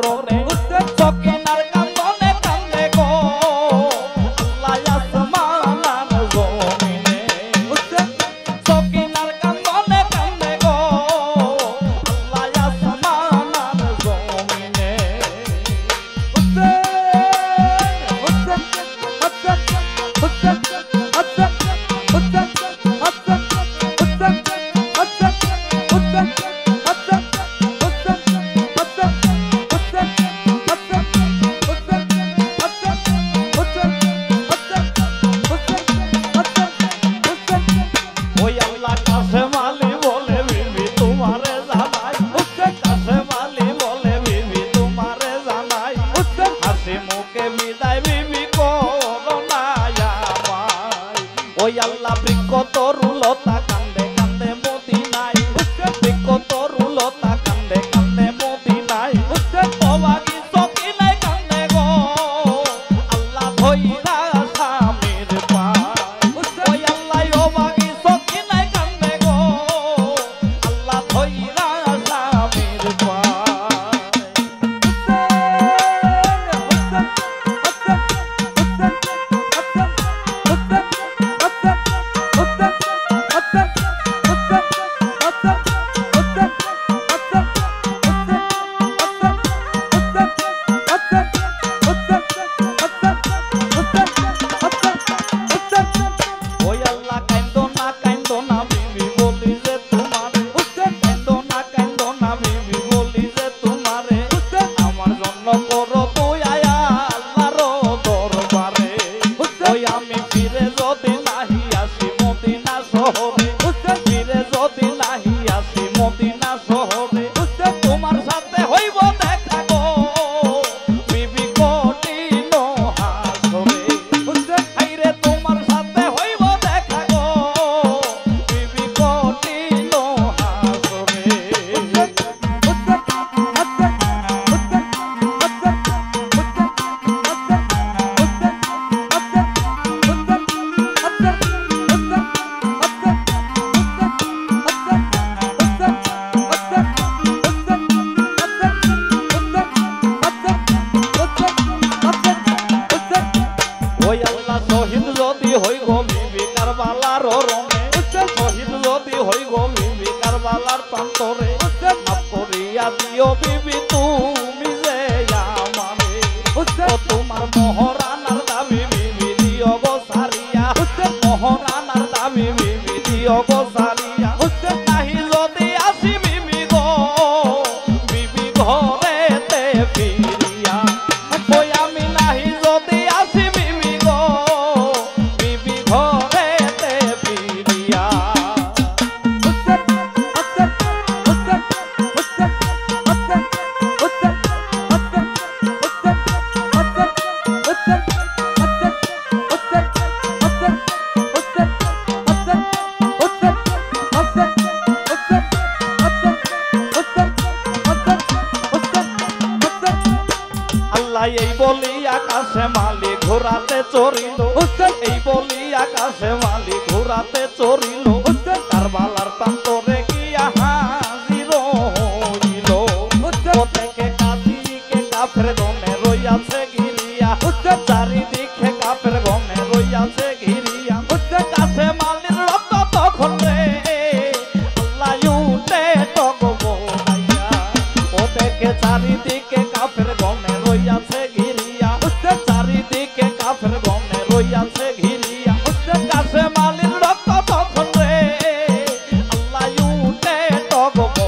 রোনে সকিনার কান্দনে কান্দে গো আল্লাহ আসমান আর জমিনে সকিনার কান্দনে কান্দে গো আল্লাহ আসমান আর জমিনে ওই আল্লাহ কাসেম আলী বলে বিবি তোমারে জানাই কাসেম আলী বলে বিবি তোমারে জানাই হাসি মুখে বিদায় বিবি করো না আমায় ওই আল্লাহ বৃক্ষ তরুলতা কান্দে কান্দে মদিনায় বৃক্ষ তরুলতা কান্দে কান্দে মদিনায় অবাগি সকিনায় কান্দে গো আল্লাহ ধইরা স্বামীর পায় ওই আল্লাহ অবাগি সকিনায় কান্দে গো আল্লাহ ধইরা স্বামীর পায় ওই আল্লাহ কান্দো না বিবি বলি যে তোমারে কান্দো না বিবি বলি যে তোমারে আমার জন্য করো তুই আয়া আল্লাহর দরবারে ওই আমি ফিরে যদি নাহি আসি মদিনা শহরে ফিরে যদি নাহি আসি মদিনা শহরে তোমার সাথে হইব দেখা গো বিবি কঠিন হাসরে হাইরে তোমার সাথে হইব দেখা গো বিবি কঠিন হাসরে ওই আল্লাহ শহীদ যদি হই গো বিবি কারবালার রণে শহীদ যদি হই গো বিবি কারবালার প্রান্তরে মাফ করিয়া দিও বিবি তুমি যে আমারে ও তোমার মহারানার দাবি বিবি দিও গো সারিয়া মহারানার দাবি বিবি দিও গো সারিয়া নাহি যদি আসি বিবি গো বিবি ঘরেতে ফিরিয়া ওই আমি নাহি যদি আসি বিবি গো বিবি ঘরেতে ফিরিয়া আল্লাহ এই বলি আকাশে মালি ঘোরাতে চড়িল এই বলি আকাশে মালি ঘোরাতে চড়িল কারবালার প্রান্তরে গিয়া হাজির হইল প্রত্যেকে কাদিকে কাফের গনে রইয়াছে ঘিরিয়া চারিদিকে কাফের গনে রইয়াছে ঘিরিয়া কাছে মালির রক্ত তখন রে আল্লাহ উঠে টকবো ওদেরকে চারিদিকে কাফের গনে রইয়াছে ঘিরিয়া চারিদিকে কাফের গনে রইয়াছে ঘিরিয়া কাছে মালির রক্ত তখন রে আল্লাহ উঠে টকবো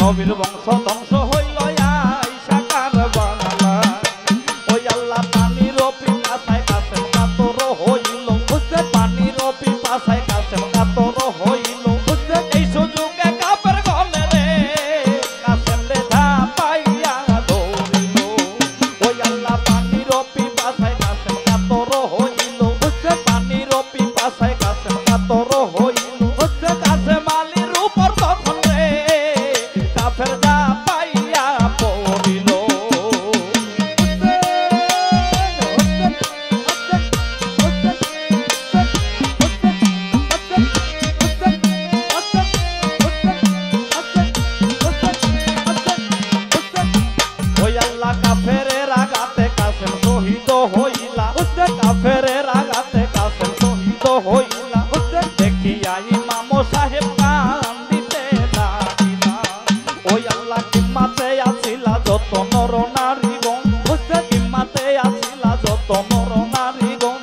নবীর বংশ ধ্বংস হইল আইসা কারবালা ওই আল্লাহ পানির পিপাসায় কাসেম কাতর হইল পানির পিপাসায় কাসেম কাতর হইল এই সুযোগে কাপের গলে রে কাসেম রে ধাপাইয়া ধরিল ওই আল্লাহ পানির পিপাসায় কাসেম কাতর হইল পানির পিপাসায় কাসেম কাতর হইল কাসেম আলীর উপর তখন রে কাফের ধাপাইয়া পড়িল ওই আল্লাহ কাফেরের আঘাতে কাসেম শহীদ হইলা কাফেরের আঘাতে কাসেম শহীদ হইলা দেখিয়া ইমাম সাহেব কান্দিতে লাগিলা ওই আল্লাহ কিম্মাতে আসিলা যত নর নারীগণ কিম্মাতে আসিলা যত নর নারীগণ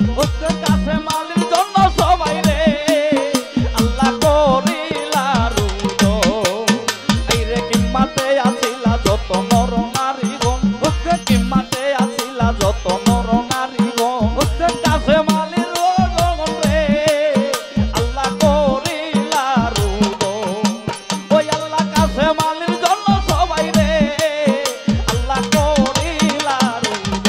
কাসেম আলীর জন্য সবাই রে আল্লাহ করিলা রুদ এই রে কিম্মাতে আসিলা যত নর নারীগণ কিম্মাতে আসিলা যত নর নারীগণ কাসেম আলীর রোগন রে আল্লাহ করিলা রুদ ওই আল্লাহ কাসেম আলীর জন্য সবাই রে আল্লাহ করিলা রুদ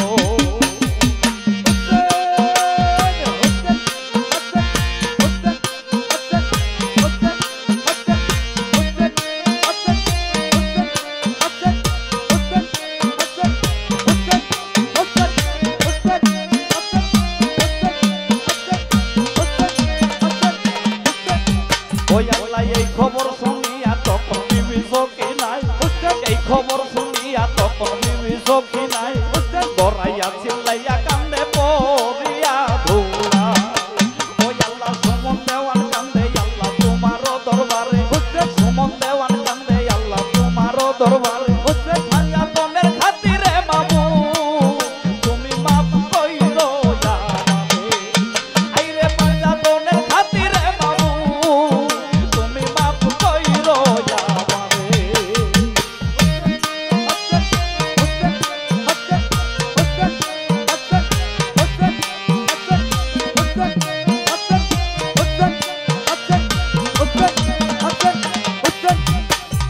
ওই আল্লাহ এই খবর শুনিয়া তখন বিবি সখী নাই এই খবর শুনিয়া তখন বিবি সখী নাই গড়াইয়া চিল্লাইয়া কান্দে পড়িয়া ধুলা ওই আল্লাহ সুমন দেওয়ান কান্দে আল্লাহ তোমার দরবারে সুমন দেওয়ান কান্দে আল্লাহ তোমার দরবারে ভাঙা তনের খাতিরে বাবু তুমি মাফ কইরো আমারে আইরে ভাঙা তনের খাতিরে বাবু তুমি মাফ কইরো আমারে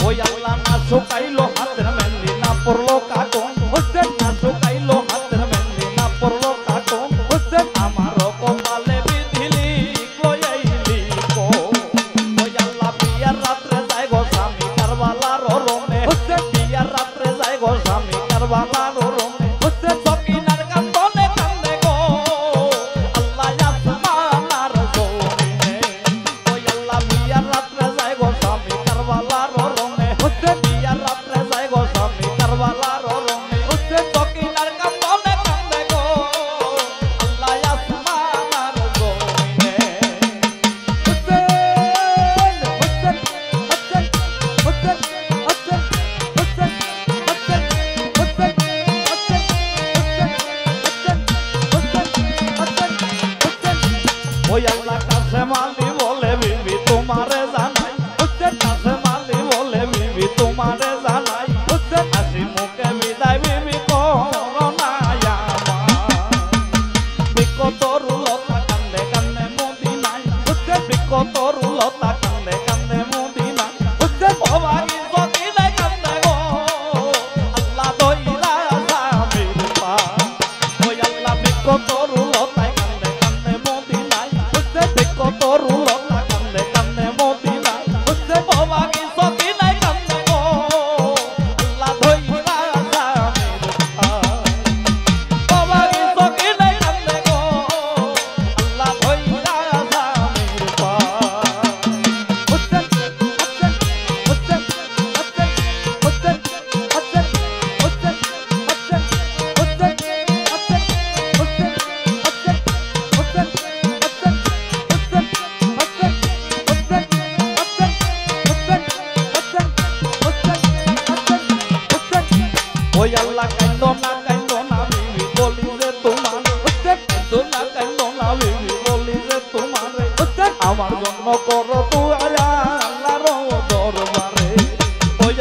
ওই আল্লাহ না শুকাইলো হাতের মেহেন্দি না পড়লো কাটন না শুকাইলো হাতের মেহেন্দি না পড়লো কাটন আমার কপালে বিধিলি লইলি কো ওই আল্লাহ বিয়ার রাত্রে যায় গো স্বামী কারবালার রমে বিয়ার রাত্রে যায় গো স্বামী কারবালার রমে সকিনার কান্দনে কান্দে গো আল্লাহ আসমানার জমিনে ওই আল্লাহ বিয়ার রাত্রে যায় গো স্বামী কারবালার রমে বিয়ার রাত্রে যায় গো স্বামী কারবালার রমে সকিনার কান্দনে কান্দে গো আল্লাহ আসমানার জমিনে ওই আল্লাহ কাসেম আলী বলে বিবি তোমারে জানাই কাসেম আলী বলে বিবি তোমারে জানাই হাসি মুখে বিদায় বিবি করোনা বিকত রুলতা কান্দে কান্দে মদিনায় বিকত রুলতা কান্দে কান্দে মদিনায় অভাগী সকিনায় কান্দে গো আল্লাহ দইরা স্বামীর পা ওই আল্লাহ বিকত রুলতায় কান্দে কান্দে মদিনায় বিকত রুলতা কান্দে কান্দে মদিনায় অভাগী সকিনায় কান্দে গো আল্লাহ দইরা স্বামীর পা অভাগী সকিনায় কান্দে গো আল্লাহ দইরা স্বামীর পা ওই আল্লাহ কান্দো না বিবি বলি যে তোমার কান্দো না বিবি বলি যে তোমার আমার জন্য করো তুই আল্লাহর দরবারে ওই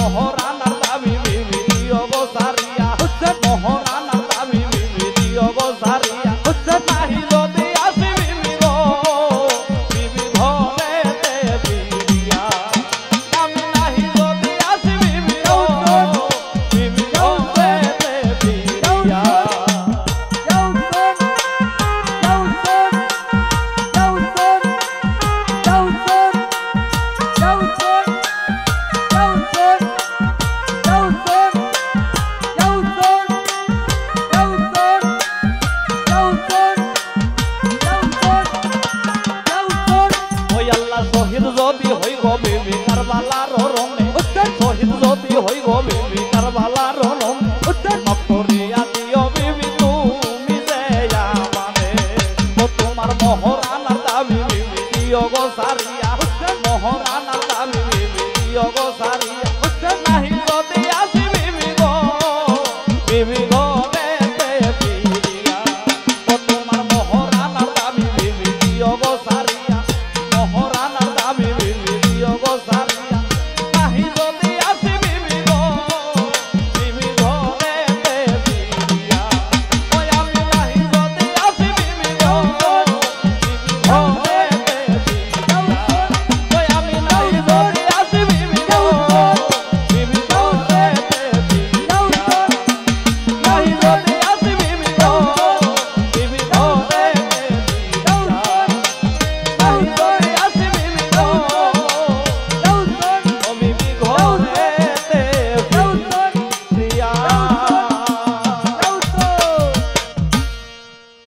মহারানার দাবি বিবি দিও গো সারিয়া মহারানা